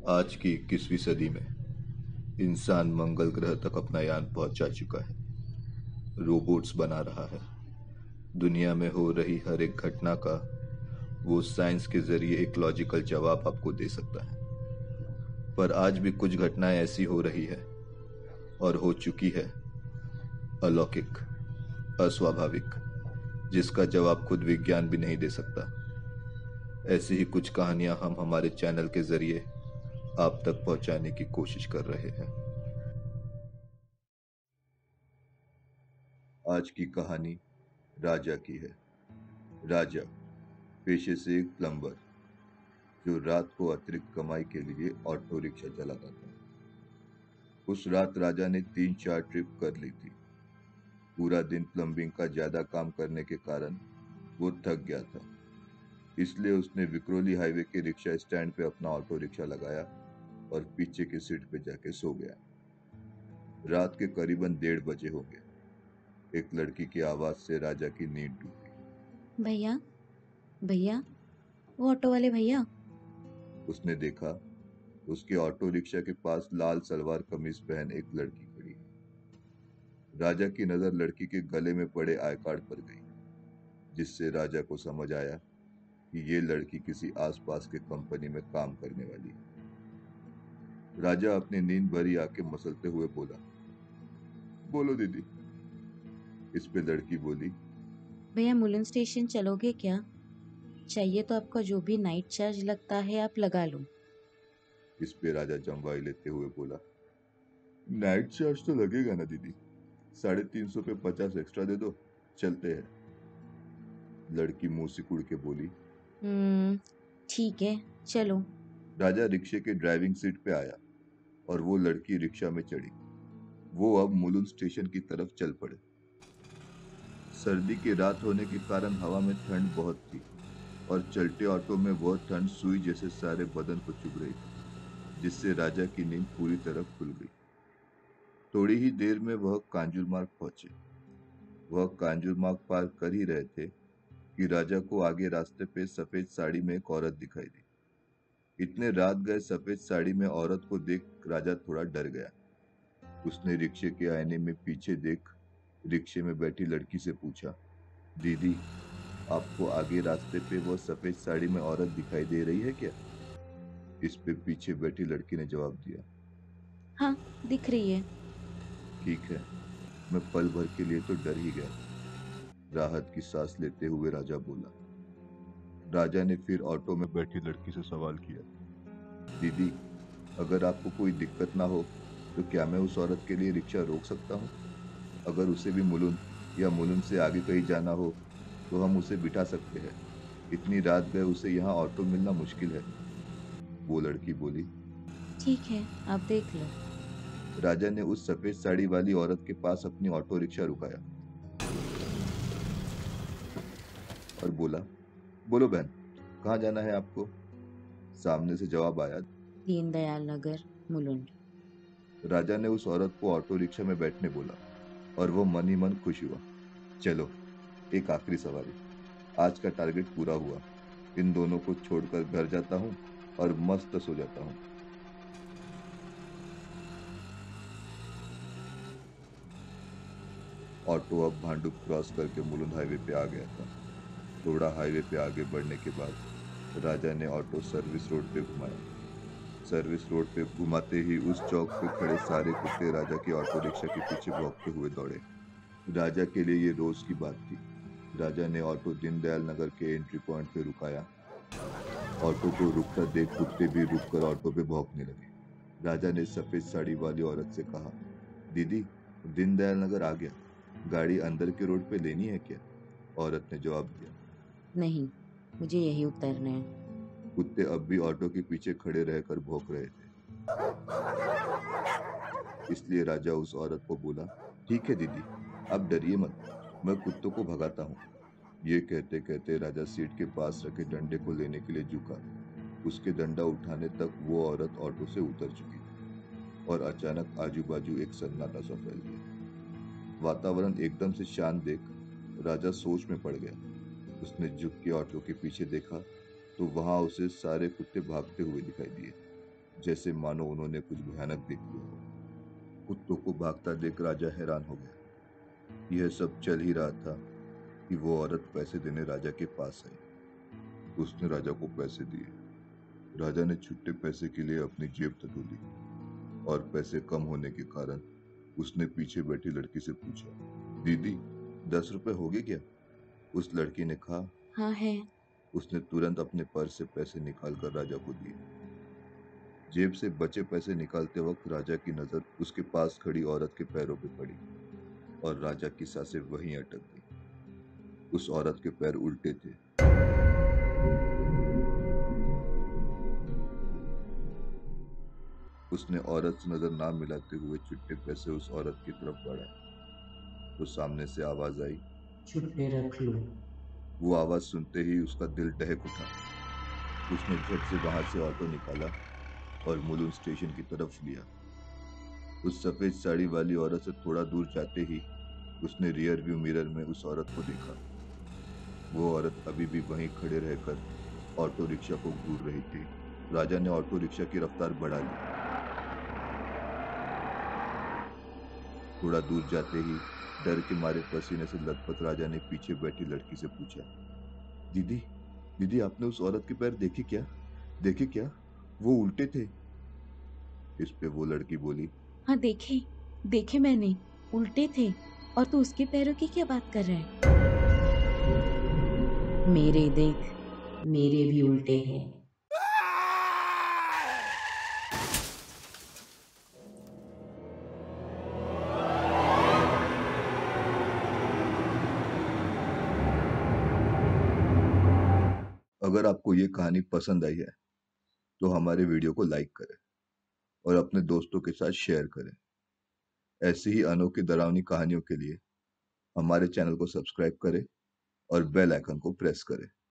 आज की 21वीं सदी में इंसान मंगल ग्रह तक अपना यान पहुंचा चुका है। रोबोट्स बना रहा है। दुनिया में हो रही हर एक घटना का वो साइंस के जरिए एक लॉजिकल जवाब आपको दे सकता है। पर आज भी कुछ घटनाएं ऐसी हो रही है और हो चुकी है, अलौकिक, अस्वाभाविक, जिसका जवाब खुद विज्ञान भी नहीं दे सकता। ऐसी ही कुछ कहानियां हम हमारे चैनल के जरिए आप तक पहुंचाने की कोशिश कर रहे हैं। आज की कहानी राजा की है। राजा पेशे से एक प्लम्बर, जो रात को अतिरिक्त कमाई के लिए ऑटो रिक्शा चलाता था। उस रात राजा ने 3-4 ट्रिप कर ली थी। पूरा दिन प्लम्बिंग का ज्यादा काम करने के कारण वो थक गया था। इसलिए उसने विक्रोली हाईवे के रिक्शा स्टैंड पे अपना ऑटो रिक्शा लगाया और पीछे की सीट पे जाके सो गया। रात के करीबन 1:30 बजे होंगे। एक लड़की की आवाज से राजा की नींद टूटी। भैया, भैया, वो ऑटो वाले भैया। उसने देखा, उसके ऑटो रिक्शा के पास लाल सलवार कमीज पहन एक लड़की खड़ी है। राजा की नजर लड़की के गले में पड़े आई कार्ड पर गई, जिससे राजा को समझ आया कि ये लड़की किसी आसपास के कंपनी में काम करने वाली है। राजा अपनी नींद भरी आंखें मसलते हुए बोला, बोलो दीदी। इस पे लड़की बोली, भैया, मुलुन स्टेशन चलोगे क्या? चाहिए तो आपका जो भी नाइट चार्ज लगता है आप लगा लो। इस पे राजा जम्वाई लेते हुए बोला, नाइट चार्ज तो लगेगा ना दीदी, 350 पे 50 एक्स्ट्रा दे दो, चलते हैं। लड़की मुंह सिकुड़ के बोली। ठीक है, चलो। राजा रिक्शे के ड्राइविंग सीट पे आया और वो लड़की रिक्शा में चढ़ी। वो अब मुलुंड स्टेशन की तरफ चल पड़े। सर्दी की रात होने के कारण हवा में ठंड बहुत थी और चलते ऑटो में वह ठंड सुई जैसे सारे बदन को चुभ रही थी, जिससे राजा की नींद पूरी तरह खुल गई। थोड़ी ही देर में वह कांजुर मार्ग पहुंचे। वह कांजुर मार्ग पार कर ही रहे थे कि राजा को आगे रास्ते पे सफेद साड़ी में एक औरत दिखाई दी। इतने रात गए सफेद साड़ी में औरत को देख राजा थोड़ा डर गया। उसने रिक्शे के आईने में पीछे देख रिक्शे में बैठी लड़की से पूछा, दीदी, आपको आगे रास्ते पे वो सफेद साड़ी में औरत दिखाई दे रही है क्या? इस पे पीछे बैठी लड़की ने जवाब दिया, हाँ, दिख रही है। ठीक है। मैं पल भर के लिए तो डर ही गया। राहत की सांस लेते हुए राजा बोला। राजा ने फिर ऑटो में बैठी लड़की से सवाल किया, दीदी, अगर आपको कोई दिक्कत ना हो तो क्या मैं उस औरत के लिए रिक्शा रोक सकता हूँ? अगर उसे भी मुलुंड या मुलुंड से आगे कहीं जाना हो तो हम उसे बिठा सकते हैं। इतनी रात गए उसे यहाँ ऑटो मिलना मुश्किल है। वो लड़की बोली। ठीक है, आप देख लो। राजा ने उस सफेद साड़ी वाली औरत के पास अपनी ऑटो रिक्शा रुकाया और बोला, बोलो बहन, कहाँ जाना है आपको? सामने से जवाब आया। दीनदयाल नगर, मुलुंड। राजा ने उस औरत को ऑटो रिक्शा में बैठने बोला और वो मन ही मन खुश हुआ। चलो, एक आखिरी सवारी। आज का टारगेट पूरा हुआ। इन दोनों को छोड़कर घर जाता हूँ और मस्त सो जाता हूँ। ऑटो अब भांडुप क्रॉस करके मुलुंड हाईवे पे आ गया था। थोड़ा हाईवे पे आगे बढ़ने के बाद राजा ने ऑटो सर्विस रोड पे घुमाया। सर्विस रोड पे घुमाते ही उस चौक पे खड़े सारे कुत्ते राजा के ऑटो रिक्शा के पीछे भौंकते हुए दौड़े। राजा के लिए ये रोज की बात थी। राजा ने ऑटो दीनदयाल नगर के एंट्री पॉइंट पे रुकाया। ऑटो को रुकता देख कुत्ते भी रुककर ऑटो पे भौंकने लगे। राजा ने सफेद साड़ी वाली औरत से कहा, दीदी, दीनदयाल नगर आ गया, गाड़ी अंदर के रोड पे लेनी है क्या? औरत ने जवाब दिया। नहीं, मुझे यही उतरना है। कुत्ते अब भी ऑटो के पीछे खड़े रहकर भौंक रहे थे। इसलिए राजा उस औरत को बोला, ठीक है दीदी, आप डरिए मत, मैं कुत्तों को भगाता हूँ। ये कहते कहते राजा सीट के पास रखे डंडे को लेने के लिए झुका। उसके डंडा उठाने तक वो औरत ऑटो से उतर चुकी थी और अचानक आजू बाजू एक सन्नाटा सा फैल गया। वातावरण एकदम से शांत देख राजा सोच में पड़ गया। उसने झुक के ऑटो के पीछे देखा तो वहां उसे सारे कुत्ते भागते हुए दिखाई दिए। जैसे मानो उन्होंने कुछ भयानक देख लिया हो। कुत्तों को भागता देख राजा हैरान हो गया। यह सब चल ही रहा था कि वो औरत पैसे देने राजा के पास आई। उसने राजा को पैसे दिए। राजा ने छुट्टे पैसे के लिए अपनी जेब टटोली और पैसे कम होने के कारण उसने पीछे बैठी लड़की से पूछा, दीदी 10 रुपए हो गए क्या? उस लड़की ने कहा, हाँ है। उसने तुरंत अपने पर्स से पैसे निकालकर राजा को दिए। जेब से बचे पैसे निकालते वक्त राजा की नजर उसके पास खड़ी औरत के पैरों पे पड़ी और राजा की सांसें वहीं अटक गई। उस औरत के पैर उल्टे थे। उसने औरत से नजर ना मिलाते हुए छुट्टे पैसे उस औरत की तरफ बढ़ाए तो सामने से आवाज आई, छुट्टे रख लो। वो आवाज सुनते ही उसका दिल दहक उठा। उसने झट से वहां से ऑटो निकाला और मुलुंड स्टेशन की तरफ लिया। उस सफेद साड़ी वाली औरत से थोड़ा दूर जाते ही उसने रियर व्यू मिरर में उस औरत को देखा। वो औरत अभी भी वहीं खड़े रहकर ऑटो रिक्शा को घूर रही थी। राजा ने ऑटो रिक्शा की रफ्तार बढ़ा ली। थोड़ा दूर जाते ही डर के मारे पसीने से लथपथ राजा ने पीछे बैठी लड़की से पूछा, दीदी दीदी आपने उस औरत के पैर देखे क्या? देखे क्या? वो उल्टे थे। इस पे वो लड़की बोली, हाँ देखे, देखे मैंने, उल्टे थे। और तू उसके पैरों की क्या बात कर रहा है? मेरे देख, मेरे भी उल्टे हैं। अगर आपको ये कहानी पसंद आई है तो हमारे वीडियो को लाइक करें और अपने दोस्तों के साथ शेयर करें। ऐसी ही अनोखी डरावनी कहानियों के लिए हमारे चैनल को सब्सक्राइब करें और बेल आइकन को प्रेस करें।